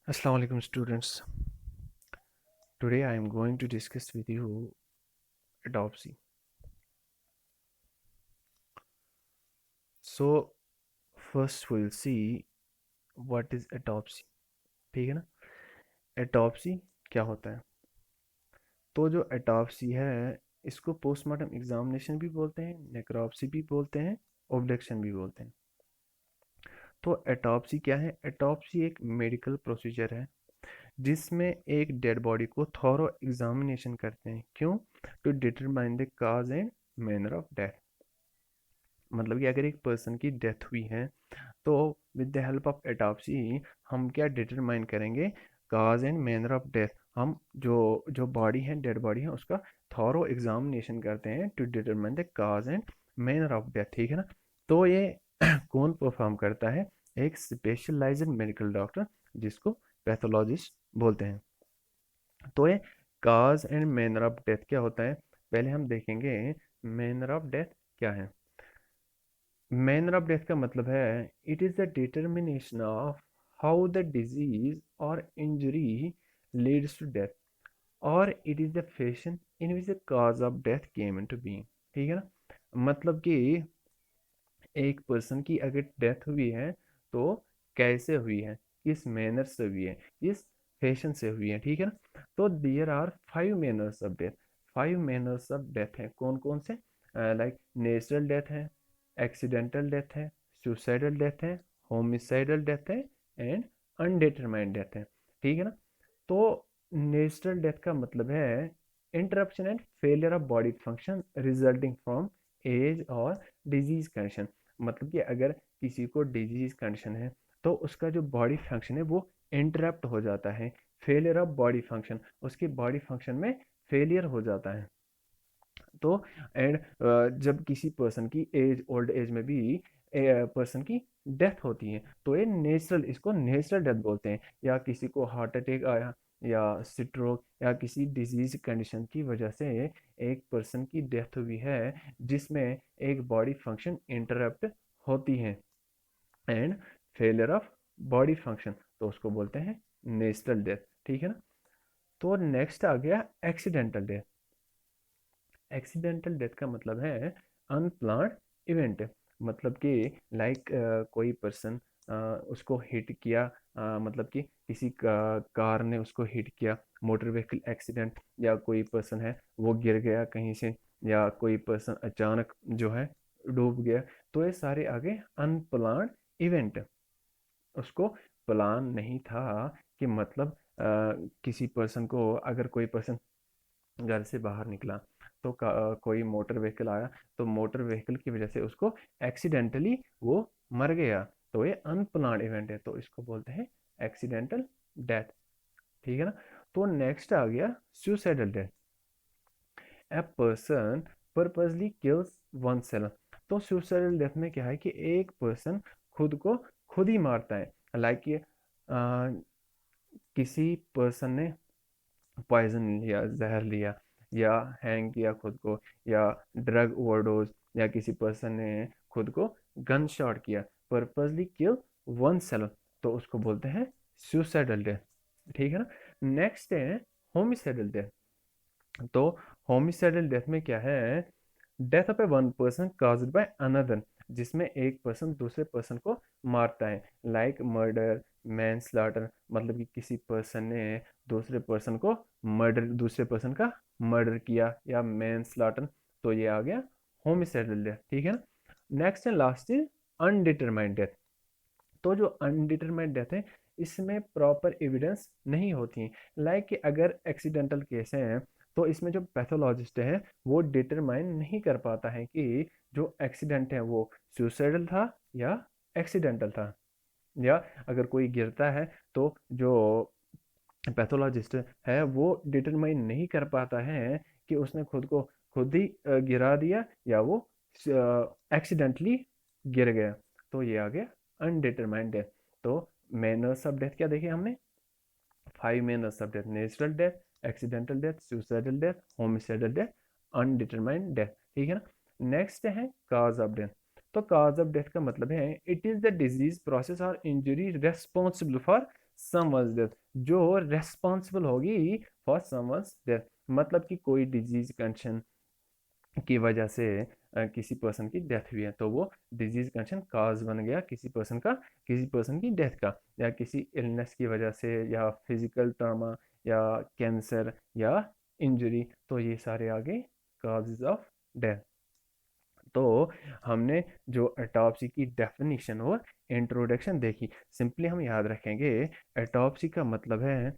Assalamu alaikum students. Today I am going to discuss with you autopsy. So first we'll see what is autopsy. ठीक है ना? Autopsy क्या होता है? तो जो autopsy है इसको पोस्टमार्टम एग्जामिनेशन भी बोलते हैं, नेक्रोप्सी भी बोलते हैं, ऑब्डक्शन भी बोलते हैं। तो autopsy क्या है? Autopsy एक मेडिकल प्रोसीजर है जिसमें एक डेड बॉडी को थॉरो एग्जामिनेशन करते हैं। क्यों? To determine the cause and manner of death. मतलब कि अगर एक पर्सन की डेथ हुई है तो विद द हेल्प ऑफ एटॉप्सी हम क्या डिटरमाइन करेंगे? काज एंड मैनर ऑफ डेथ। हम जो जो बॉडी है, डेड बॉडी है, उसका थॉरो एग्जामिनेशन करते हैं to determine the cause and manner of death. ठीक है ना? तो ये कौन परफॉर्म करता है? एक स्पेशलाइज्ड मेडिकल डॉक्टर, जिसको पैथोलॉजिस्ट बोलते हैं। तो ये काज एंड मैनर ऑफ डेथ क्या होता है, पहले हम देखेंगे। मैनर ऑफ डेथ क्या है? मैनर ऑफ डेथ का मतलब है it is the determination of how the disease और इंजरी लीड्स टू डेथ, और it is the fashion in which the cause of death came into being. ठीक है ना? मतलब कि एक पर्सन की अगर डेथ हुई है तो कैसे हुई है, किस मैनर से हुई है, किस फैशन से हुई है। ठीक है ना? तो there are 5 manners of death. 5 manners of death है। कौन कौन से? लाइक नेचुरल डेथ है, एक्सीडेंटल डेथ है, सुसाइडल डेथ है, होमिसाइडल डेथ है, एंड अनडिटरमाइंड डेथ है। ठीक है ना? तो नेचुरल डेथ का मतलब है interruption and failure of body function resulting from age और डिजीज कंडीशन। मतलब कि अगर किसी को डिजीज कंडीशन है तो उसका जो बॉडी फंक्शन है वो इंटरप्ट हो जाता है। फेलियर ऑफ बॉडी फंक्शन, उसकी बॉडी फंक्शन में फेलियर हो जाता है। तो एंड जब किसी पर्सन की एज, ओल्ड एज में भी पर्सन की डेथ होती है तो ये नेचुरल, इसको नेचुरल डेथ बोलते हैं। या किसी को हार्ट अटैक आया या स्ट्रोक या किसी डिजीज कंडीशन की वजह से एक पर्सन की डेथ हुई है जिसमें एक बॉडी फंक्शन इंटरप्ट होती है and failure of body function, तो उसको बोलते हैं नेचुरल डेथ। ठीक है ना? तो नेक्स्ट आ गया एक्सीडेंटल डेथ। एक्सीडेंटल डेथ का मतलब है अनप्लान्ड इवेंट। मतलब कि लाइक कोई पर्सन उसको हिट किया, मतलब कि किसी कार ने उसको हिट किया, मोटर व्हीकल एक्सीडेंट, या कोई पर्सन है वो गिर गया कहीं से, या कोई पर्सन अचानक जो है डूब गया। तो ये सारे आगे अनप्लान्ड इवेंट। उसको प्लान नहीं था कि मतलब किसी पर्सन को, अगर कोई पर्सन घर से बाहर निकला तो कोई मोटर व्हीकल आया, तो मोटर व्हीकल की वजह से उसको एक्सीडेंटली वो मर गया। तो ये अनप्लान्ड इवेंट है, तो इसको बोलते हैं एक्सीडेंटल डेथ। ठीक है ना? तो नेक्स्ट आ गया suicidal death. A person purposely kills one self. तो सुसाइडल डेथ में क्या है कि एक पर्सन खुद को खुद ही मारता है। लाइक ये किसी पर्सन ने पॉइजन लिया, जहर लिया, या हैंग किया खुद को, या ड्रग ओवरडोज, या किसी पर्सन ने खुद को गन शॉट किया, पर्पसली किल वन सेल्फ, तो उसको बोलते हैं सुसाइडल डेथ। ठीक है ना? नेक्स्ट है होमिसाइडल डेथ। तो होमिसाइडल डेथ में क्या है? Death of A one person caused by another, जिसमें एक पर्सन दूसरे पर्सन को मारता है। लाइक मर्डर, मैन स्लॉटर, मतलब कि किसी पर्सन ने दूसरे पर्सन को मर्डर, दूसरे पर्सन का मर्डर किया, या मैन स्लॉटर, तो ये आ गया होमिसाइडल डेथ। ठीक है ना? Next and last is undetermined death. तो जो अनडिटरमाइंड डेथ है इसमें प्रॉपर एविडेंस नहीं होती। लाइक कि अगर एक्सीडेंटल केस है तो इसमें जो पैथोलॉजिस्ट है वो डिटरमाइन नहीं कर पाता है कि जो एक्सीडेंट है वो सुसाइडल था या एक्सीडेंटल था। या अगर कोई गिरता है तो जो पैथोलॉजिस्ट है वो डिटरमाइन नहीं कर पाता है कि उसने खुद को खुद ही गिरा दिया या वो एक्सीडेंटली गिर गया। तो ये आ गया अनडिटरमाइंड डेथ। तो मैनर्स ऑफ डेथ क्या देखे हमने? 5 manners of death: natural death, accidental death, suicidal death, homicidal death, undetermined death. ठीक है ना? नेक्स्ट है काज ऑफ डेथ। तो काज ऑफ डेथ का मतलब है it is the disease process और injury responsible for someone's death, जो रेस्पॉन्सिबल होगी फॉर समवन्स डेथ, मतलब कि कोई डिजीज कंडीशन की वजह से किसी पर्सन की डेथ हुई है, तो वो डिजीज कंडीशन काज बन गया किसी पर्सन की डेथ का, या किसी इलनेस की वजह से, या फिजिकल ट्रॉमा, या कैंसर, या इंजरी, तो ये सारे आगे काजेज ऑफ डेथ। तो हमने जो ऑटोप्सी की डेफिनेशन और इंट्रोडक्शन देखी, सिंपली हम याद रखेंगे ऑटोप्सी का मतलब है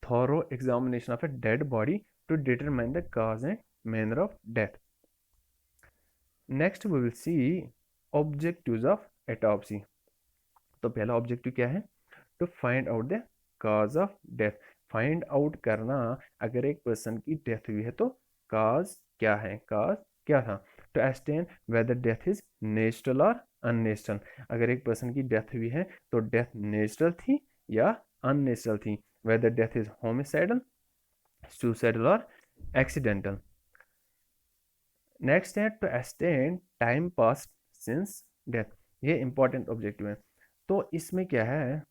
thorough examination of a dead body to determine the cause and manner of death. Next we will see objectives of autopsy. तो पहला ऑब्जेक्टिव क्या है? To find out the cause of death, find out करना अगर एक person की death हुई है तो काज क्या है, काज क्या था। To ascertain whether death is natural और अननेचुरल, अगर एक पर्सन की डेथ हुई है तो डेथ नेचुरल थी या अननेचुरल थी, whether death is homicidal, suicidal और एक्सीडेंटल। नेक्स्ट है to ascertain time pass since death, ये इंपॉर्टेंट ऑब्जेक्टिव है। तो इसमें क्या है,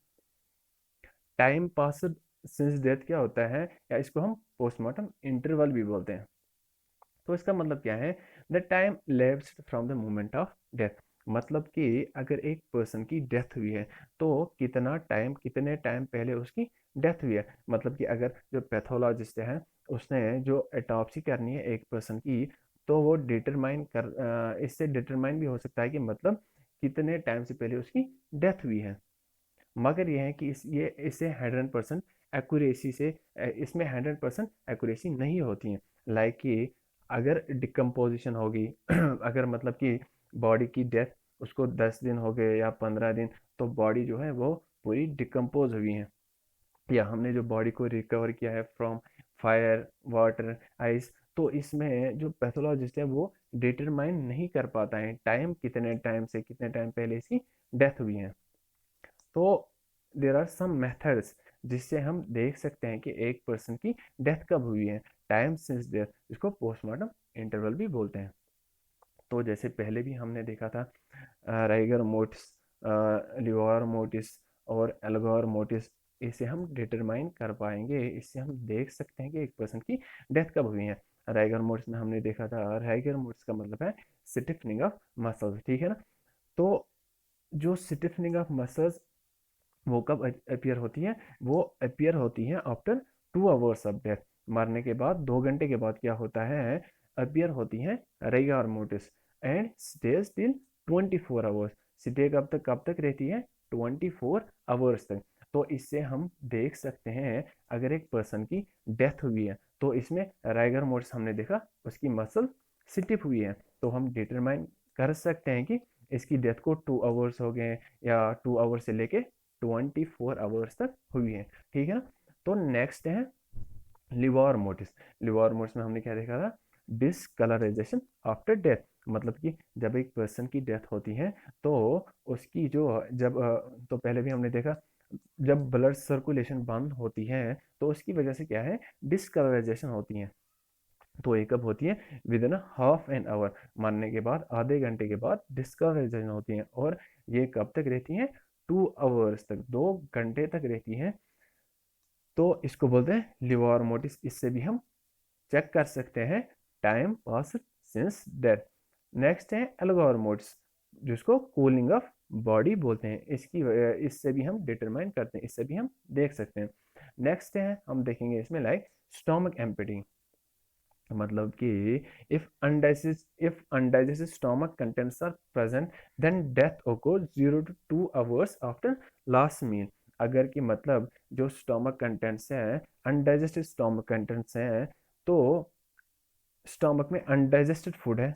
टाइम पास सिंस डेथ क्या होता है, या इसको हम पोस्टमार्टम इंटरवल भी बोलते हैं। तो इसका मतलब क्या है, the time lapsed from the moment of death, मतलब कि अगर एक पर्सन की डेथ हुई है तो कितने टाइम पहले उसकी डेथ हुई है। मतलब कि अगर जो पैथोलॉजिस्ट है उसने जो ऑटोप्सी करनी है एक पर्सन की, तो वो इससे डिटरमाइन भी हो सकता है कि मतलब कितने टाइम से पहले उसकी डेथ हुई है। मगर यह है कि इसे 100% एक्यूरेसी से इसमें 100% एक्यूरेसी नहीं होती है। लाइक कि अगर डिकम्पोजिशन होगी अगर मतलब कि बॉडी की डेथ उसको 10 दिन हो गए या 15 दिन, तो बॉडी जो है वो पूरी डिकम्पोज हुई है, या हमने जो बॉडी को रिकवर किया है फ्रॉम फायर, वाटर, आइस, तो इसमें जो पैथोलॉजिस्ट है वो डिटरमाइन नहीं कर पाता है कितने टाइम से कितने टाइम पहले इसकी डेथ हुई है। तो देर आर सम मेथड्स जिससे हम देख सकते हैं कि एक पर्सन की डेथ कब हुई है, टाइम सिंस डेथ, इसको पोस्टमार्टम इंटरवल भी बोलते हैं। तो जैसे पहले भी हमने देखा था राइगर मोटिस, लिवर मोटिस और एल्गोर मोटिस, इसे हम डिटरमाइन कर पाएंगे, इससे हम देख सकते हैं कि एक पर्सन की डेथ कब हुई है। राइगर मोटिस में हमने देखा था, राइगर मोटिस का मतलब है स्टिफनिंग ऑफ मसल्स, ठीक है ना। तो जो स्टिफनिंग ऑफ मसल्स वो कब अपीयर होती है, वो अपीयर होती है आफ्टर 2 आवर्स ऑफ डेथ, मरने के बाद 2 घंटे के बाद क्या होता है, अपीयर होती है rigor mortis, and stage till 24 hours, stay कब तक रहती है, 24 आवर्स तक। तो इससे हम देख सकते हैं अगर एक पर्सन की डेथ हुई है तो इसमें राइगर मोर्टिस हमने देखा उसकी मसल स्टिफ हुई है, तो हम डिटरमाइन कर सकते हैं कि इसकी डेथ को 2 आवर्स हो गए, या 2 आवर्स से लेके 24 आवर्स तक हुई है, ठीक है ना। तो नेक्स्ट है लिवर मोटिस, लिवर मोटिस में हमने क्या देखा था, डिसकलराइजेशन आफ्टर डेथ, मतलब कि जब एक पर्सन की डेथ होती है तो उसकी जो जब तो पहले भी हमने देखा जब ब्लड सर्कुलेशन बंद होती है तो उसकी वजह से क्या है, डिसकलराइजेशन होती है। तो ये कब होती है, with in half an hour, मरने के बाद आधे घंटे के बाद डिस्कलराइजेशन होती है, और ये कब तक रहती है, 2 आवर्स तक, 2 घंटे तक रहती है। तो इसको बोलते हैं लिवर मोटिस, इससे भी हम चेक कर सकते हैं time pass since death. Next है एल्गोर मोटिस, जिसको कूलिंग ऑफ बॉडी बोलते हैं, इससे भी हम डिटरमाइन करते हैं, इससे भी हम देख सकते हैं। नेक्स्ट है हम देखेंगे इसमें लाइक स्टोमक एम्पटी, मतलब कि if undigested stomach contents are present then death occurs 0 to 2 hours after last meal, अगर कि मतलब जो स्टोमक कंटेंट्स हैं, अनडाइजेस्टेड स्टोमक कंटेंट्स हैं, तो स्टोमक में अनडाइजेस्टेड फूड है,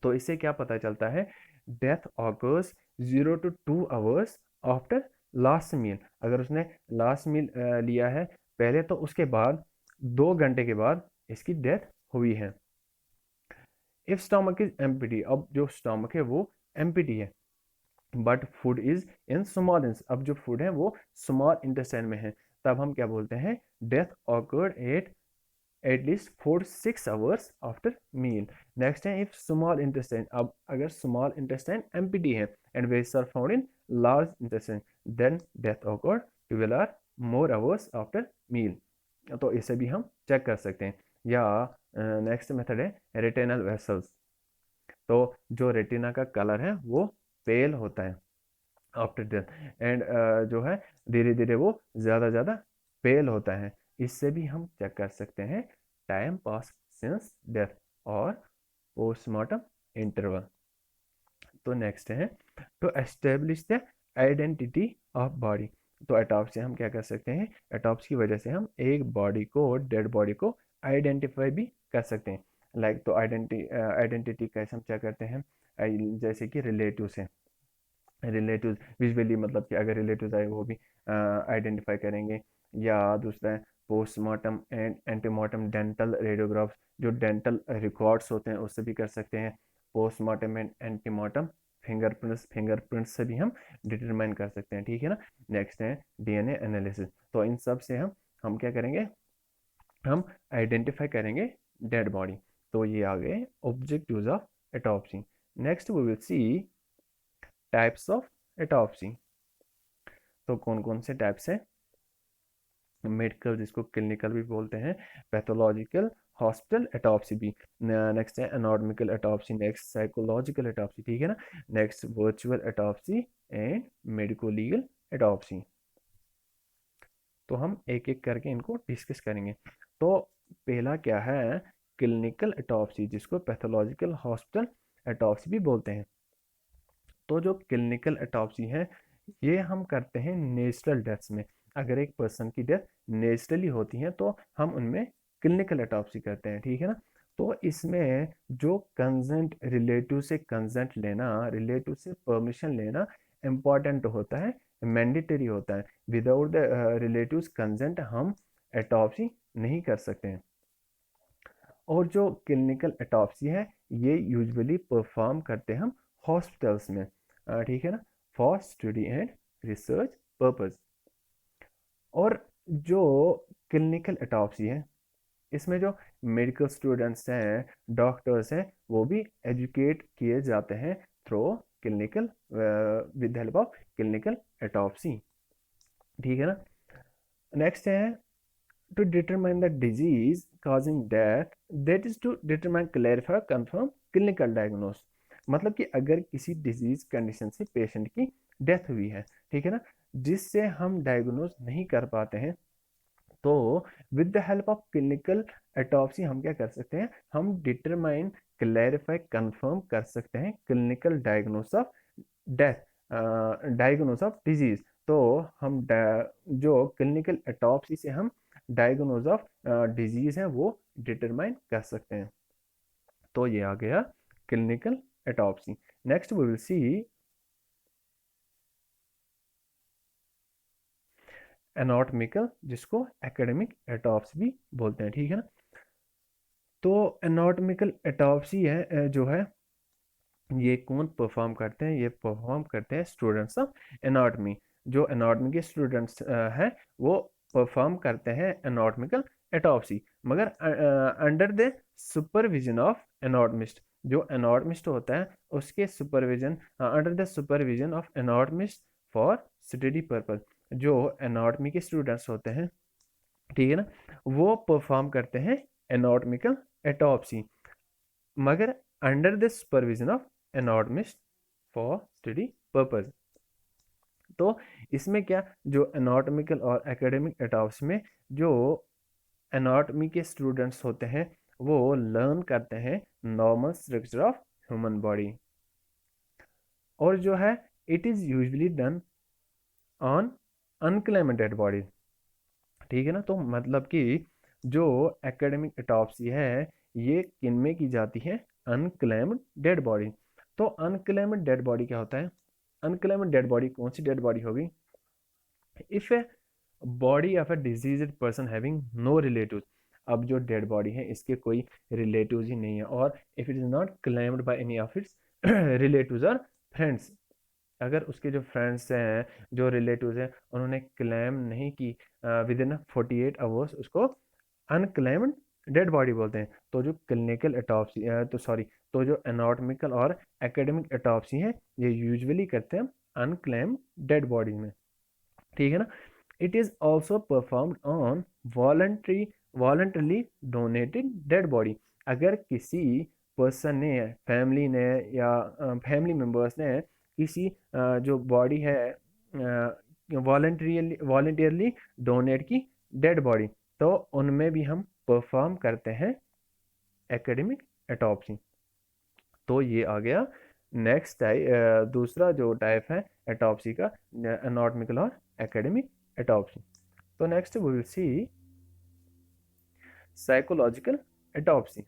तो इससे क्या पता चलता है, death occurs 0 to 2 hours after last meal, अगर उसने लास्ट मील लिया है पहले तो उसके बाद 2 घंटे के बाद इसकी डेथ हुई है। इफ स्टमक इज एम्प्टी, अब जो स्टमक है वो एम्प्टी है, but food is in small, अब जो फूड है वो स्मॉल इंटेस्टाइन में है, तब हम क्या बोलते हैं, death occurred at at least 4 to 6 hours after meal. Next है इफ स्मॉल इंटेस्टाइन, अब अगर स्मॉल इंटेस्टाइन एम्प्टी है and waste are found in large intestine then death occur 12 or more hours after meal. तो इसे भी हम चेक कर सकते हैं। या नेक्स्ट मेथड है रेटिनल वेसल्स। तो जो रेटिना का कलर है वो पेल होता है आफ्टर डेथ एंड जो है धीरे धीरे वो ज़्यादा पेल होता है। इससे भी हम चेक कर सकते हैं टाइम पास सिंस डेथ और पोस्टमार्टम इंटरवल। तो नेक्स्ट है to establish the identity of body. तो एटॉप्सी हम क्या कर सकते हैं, एटॉप्सी की वजह से हम एक बॉडी को, डेड बॉडी को आइडेंटिफाई भी कर सकते हैं। लाइक तो आइडेंटिटी कैसे हम चेक करते हैं, जैसे कि रिलेटिव से, रिलेटिव विजुअली मतलब कि अगर रिलेटिव आए वो भी आइडेंटिफाई करेंगे। या दूसरा है postmortem and antemortem dental radiographs, जो डेंटल रिकॉर्ड्स होते हैं उससे भी कर सकते हैं। पोस्टमार्टम एंड एंटीमार्टम फिंगरप्रिंट्स से भी हम डिटरमाइन कर सकते हैं, ठीक है ना। नेक्स्ट है डीएनए एनालिसिस। तो इन सब से हम क्या करेंगे, हम आइडेंटिफाई करेंगे डेड बॉडी। तो ये आ गए objectives of autopsy. Next we will see types of autopsy. तो कौन कौन से टाइप्स हैं, मेडिकल जिसको क्लिनिकल भी बोलते हैं, पैथोलॉजिकल, हॉस्पिटल एटॉप्सी भी। नेक्स्ट है anatomical autopsy, next psychological autopsy, ठीक है ना। Next virtual autopsy and medico legal autopsy. तो हम एक एक करके इनको डिस्कस करेंगे। तो पहला क्या है, क्लिनिकल एटॉप्सी, जिसको पैथोलॉजिकल हॉस्पिटल एटॉप्सी भी बोलते हैं। तो जो क्लिनिकल एटॉप्सी है ये हम करते हैं नेचुरल डेथ्स में। अगर एक पर्सन की डेथ नेचुरली होती है तो हम उनमें क्लिनिकल एटॉप्सी करते हैं, ठीक है ना। तो इसमें जो कंसेंट, रिलेटिव से कंसेंट लेना, रिलेटिव से परमिशन लेना इम्पॉर्टेंट होता है, मैंडेटरी होता है। विदाउट द रिलेटिव्स कंसेंट हम एटॉप्सी नहीं कर सकते हैं। और जो क्लिनिकल एटॉप्सी है ये यूजुअली परफॉर्म करते हैं हम हॉस्पिटल्स में, ठीक है ना, for study and research purpose. और जो क्लिनिकल एटॉप्सी है इसमें जो मेडिकल स्टूडेंट्स हैं, डॉक्टर्स हैं, वो भी एजुकेट किए जाते हैं through clinical, with help of clinical autopsy, ठीक है ना। नेक्स्ट है to determine the disease causing death, that is to determine, clarify, confirm clinical diagnosis। मतलब कि अगर किसी डिजीज कंडीशन से पेशेंट की डेथ हुई है, ठीक है ना, जिससे हम डायग्नोज नहीं कर पाते हैं, तो with the help of clinical autopsy हम क्या कर सकते हैं, हम डिटरमाइन, क्लैरिफाई, कंफर्म कर सकते हैं clinical diagnose of death, diagnose of disease. तो हम जो क्लिनिकल एटॉप्सी से हम डायग्नोज ऑफ डिजीज है वो डिटरमाइन कर सकते हैं। तो ये आ गया clinical autopsy. Next we will see anatomical, जिसको एकेडमिक एटॉप्सी भी बोलते हैं, ठीक है ना। तो एनाटॉमिकल एटॉप्सी है जो है ये कौन परफॉर्म करते हैं, ये परफॉर्म करते हैं स्टूडेंट्स ऑफ एनाटॉमी। जो एनाटॉमी के स्टूडेंट्स हैं वो परफॉर्म करते हैं एनाटॉमिकल एटॉप्सी, मगर under the supervision of anatomist. जो एनाटॉमिस्ट होता है उसके supervision, under the supervision of anatomist for study purpose. जो एनाटॉमी के स्टूडेंट्स होते हैं, ठीक है ना, वो परफॉर्म करते हैं एनाटॉमिकल एटॉप्सी, मगर under the supervision of anatomist for study purpose. तो इसमें क्या, जो एनाटॉमिकल और एकेडमिक एटॉप्सी में जो एनाटॉमी के स्टूडेंट्स होते हैं वो लर्न करते हैं normal structure of human body. और जो है it is usually done on unclaimed dead body, ठीक है ना। तो मतलब कि जो एकेडमिक एटॉप्सी है ये किन में की जाती है, अनक्लेम्ड डेड बॉडी। तो अनक्लेम्ड डेड बॉडी क्या होता है, अनक्लेम्ड डेड बॉडी कौन सी डेड बॉडी होगी, if a body of a diseased person having no relative. अब जो डेड बॉडी है इसके कोई रिलेटिव्स ही नहीं है, और if it is not claimed by any of its relatives और फ्रेंड्स, अगर उसके जो फ्रेंड्स हैं, जो रिलेटिव्स हैं, उन्होंने क्लेम नहीं की विद इन 48 आवर्स, उसको अनक्लेम्ड डेड बॉडी बोलते हैं। तो जो क्लिनिकल एटॉप्सी तो सॉरी तो जो एनाटॉमिकल और एकेडमिक एटॉप्सी हैं ये यूजुअली करते हैं अनक्लेम्ड डेड बॉडी में, ठीक है ना। It is also performed on voluntary voluntarily donated dead body. अगर किसी पर्सन ने, फैमिली ने या फैमिली मेम्बर्स ने किसी जो बॉडी है वॉलंटियरली डोनेट की डेड बॉडी, तो उनमें भी हम परफॉर्म करते हैं एकेडमिक एटॉप्सी। तो ये आ गया नेक्स्ट टाइप, दूसरा जो टाइप है एटॉप्सी का, एनाटॉमिकल और एकेडमिक एटॉप्सी। तो next we will see psychological autopsy.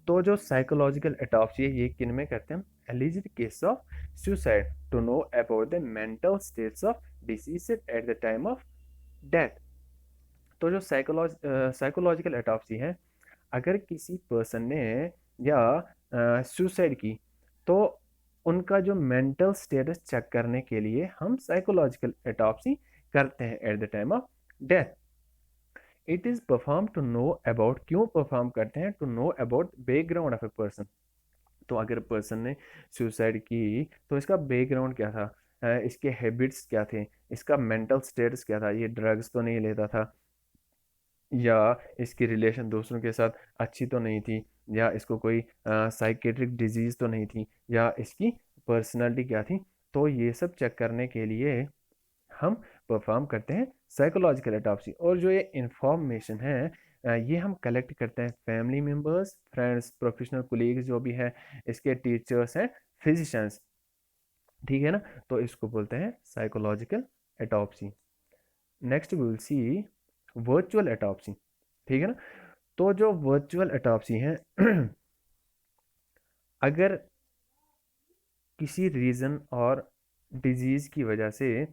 तो जो साइकोलॉजिकल एटॉप्सी है ये किन में करते हैं हम? Alleged case of suicide to know about the mental states of deceased at the time of death. तो जो साइकोलॉजिकल एटॉप्सी है, अगर किसी पर्सन ने या सुसाइड की, तो उनका जो मेंटल स्टेटस चेक करने के लिए हम साइकोलॉजिकल एटॉप्सी करते हैं at the time of death. It is perform to know about, क्यों परफॉर्म करते हैं? To know about background of a person. तो अगर पर्सन ने सुसाइड की तो इसका बैकग्राउंड क्या था, इसके हैबिट्स क्या थे, इसका मेंटल स्टेटस क्या था, ये ड्रग्स तो नहीं लेता था, या इसकी रिलेशन दूसरों के साथ अच्छी तो नहीं थी, या इसको कोई साइकेट्रिक डिजीज़ तो नहीं थी, या इसकी पर्सनालिटी क्या थी। तो ये सब चेक करने के लिए हम परफॉर्म करते हैं साइकोलॉजिकल एटॉप्सी। और जो ये इंफॉर्मेशन है ये हम कलेक्ट करते हैं family members, friends, professional colleagues जो भी है, इसके टीचर्स हैं, फिजिशियंस, ठीक है ना। तो इसको बोलते हैं psychological autopsy. Next we will see virtual autopsy, ठीक है ना। तो जो वर्चुअल एटॉप्सी है अगर किसी रीज़न और डिजीज़ की वजह से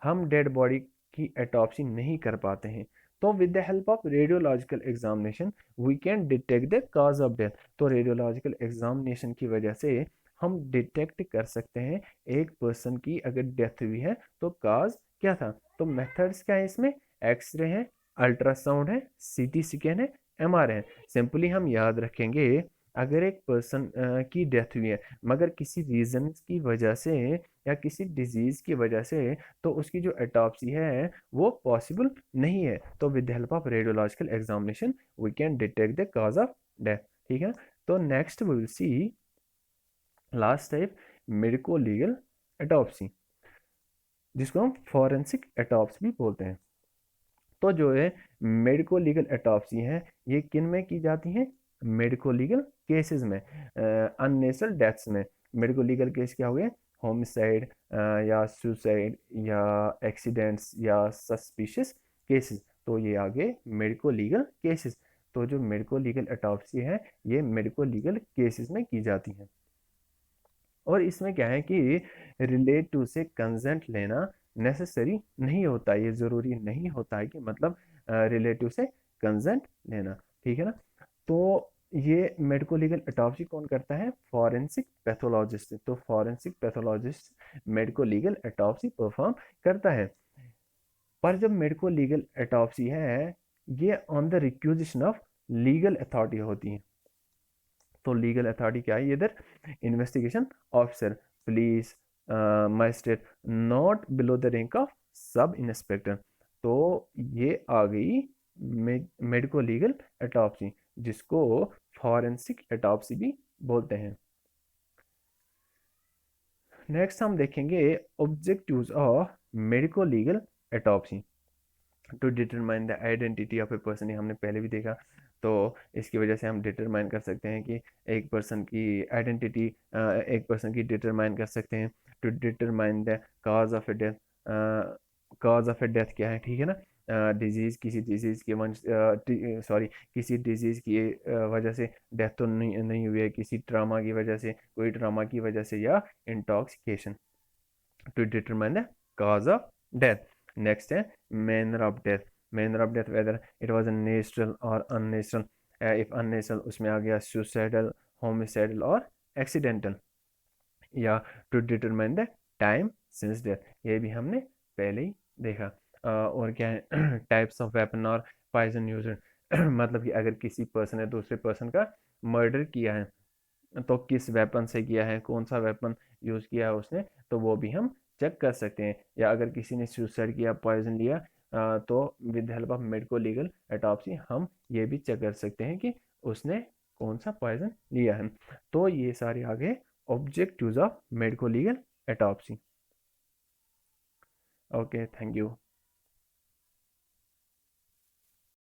हम डेड बॉडी की एटॉप्सी नहीं कर पाते हैं, तो with the help of radiological examination we can detect the cause of death. तो रेडियोलॉजिकल एग्जामिनेशन की वजह से हम डिटेक्ट कर सकते हैं एक पर्सन की अगर डेथ हुई है तो काज क्या था। तो मेथड्स क्या है इसमें? एक्सरे है, अल्ट्रासाउंड है, सीटी स्कैन है, एमआरआई है। सिंपली हम याद रखेंगे, अगर एक पर्सन की डेथ हुई है मगर किसी रीज़न की वजह से या किसी डिजीज़ की वजह से, तो उसकी जो एटॉप्सी है वो पॉसिबल नहीं है। तो with the help of radiological examination we can detect the cause of death, ठीक है। तो next we will see last type, medico legal autopsy, जिसको हम फॉरेंसिक एटॉप्सी भी बोलते हैं। तो जो है मेडिको लीगल एटॉप्सी है ये किन में की जाती हैं? मेडिको लीगल केसेस में, अननेचुरल डेथ्स में। मेडिको लीगल केस क्या हुए? होमिसाइड या सुसाइड या एक्सीडेंट्स या सस्पिशियस केसेस। तो ये आगे मेडिको लीगल केसेस। तो जो मेडिको लीगल एटॉप्सी है ये मेडिको लीगल केसेस में की जाती है। और इसमें क्या है कि रिलेटिव से कंसेंट लेना नेसेसरी नहीं होता, ये ज़रूरी नहीं होता है कि मतलब रिलेटिव से कंसेंट लेना, ठीक है ना। तो ये मेडिको लीगल एटॉप्सी कौन करता है? Forensic pathologist. तो forensic pathologist medico legal autopsy perform करता है। पर जब मेडिको लीगल एटॉप्सी है ये on the requisition of legal authority होती है। तो लीगल अथॉरिटी क्या है इधर? Investigation officer, police, magistrate, not below the rank of sub inspector. तो ये आ गई मेडिको लीगल एटॉप्सी, जिसको फॉरेंसिक एटॉप्सी भी बोलते हैं। नेक्स्ट हम देखेंगे objectives of medico legal autopsy to determine the identity of a person. हमने पहले भी देखा। तो इसकी वजह से हम डिटरमाइन कर सकते हैं कि एक पर्सन की आइडेंटिटी, एक पर्सन की डिटरमाइन कर सकते हैं to determine the cause of a death. Cause of a death क्या है, ठीक है ना। डिजीज़, किसी डिजीज़ की वंश सॉरी किसी डिजीज़ की वजह से डेथ तो नहीं हुई है, किसी ट्रामा की वजह से, कोई ट्रामा की वजह से, या intoxication, to determine the cause of death. Next है manner of death. Manner of death whether it was natural और अननेचुरल। इफ अननेचुरल उसमें आ गया सुसाइडल, होमिसाइडल और एक्सीडेंटल। या to determine the time since death, ये भी हमने पहले ही देखा। और क्या है टाइप्स ऑफ वेपन और पॉइजन यूज्ड। मतलब कि अगर किसी पर्सन ने दूसरे पर्सन का मर्डर किया है, तो किस वेपन से किया है, कौन सा वेपन यूज़ किया है उसने, तो वो भी हम चेक कर सकते हैं। या अगर किसी ने सुसाइड किया, पॉइजन लिया, तो with help of medico legal autopsy हम ये भी चेक कर सकते हैं कि उसने कौन सा पॉइजन लिया है। तो ये सारे आ गए objectives of medico legal autopsy. Okay, thank you.